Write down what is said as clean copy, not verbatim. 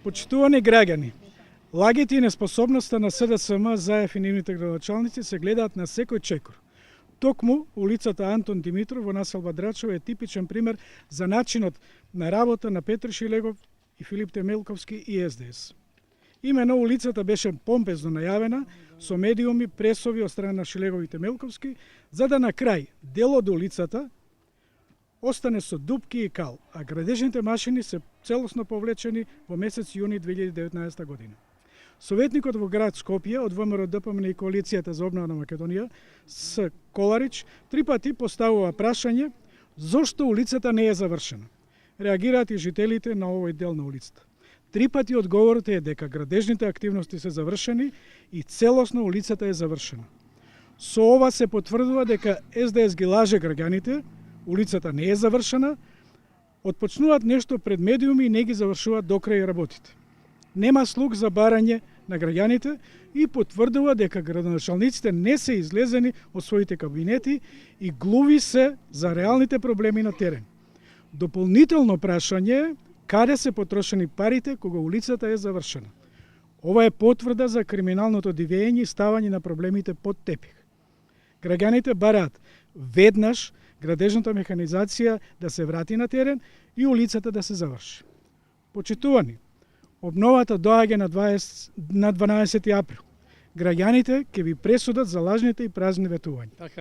Почитувани граѓани, лагите и неспособноста на СДСМ, ЗАЕФ и нивните градоначалници се гледаат на секој чекор. Токму улицата Антон Димитров во населба Драчево е типичен пример за начинот на работа на Петр Шилегов и Филип Темелковски и СДС. Имено улицата беше помпезно најавена со медиуми, пресови од страна на Шилегов и Темелковски, за да на крај дел од улицата остане со дупки и кал, а градежните машини се целосно повлечени во месец јуни 2019 година. Советникот во град Скопје од ВМРО ДПМН и Коалицијата за обнова на Македонија С. Коларич 3 пати поставува прашање зошто улицата не е завршена. Реагираат и жителите на овој дел на улицата. 3 пати одговорот е дека градежните активности се завршени и целосно улицата е завршена. Со ова се потврдува дека СДС ги лаже граѓаните, улицата не е завршена, отпочнуваат нешто пред медиуми и не ги завршуваат до крај работите. Нема слух за барање на граѓаните и потврдува дека градоначалниците не се излезени од своите кабинети и глуви се за реалните проблеми на терен. Дополнително прашање е каде се потрошени парите кога улицата е завршена. Ова е потврда за криминалното дивење и ставање на проблемите под тепих. Граѓаните бараат веднаш градежната механизација да се врати на терен и улицата да се заврши. Почитувани, обновата доаѓа на 12 април. Граѓаните ќе ви пресудат за лажните и празни ветувања.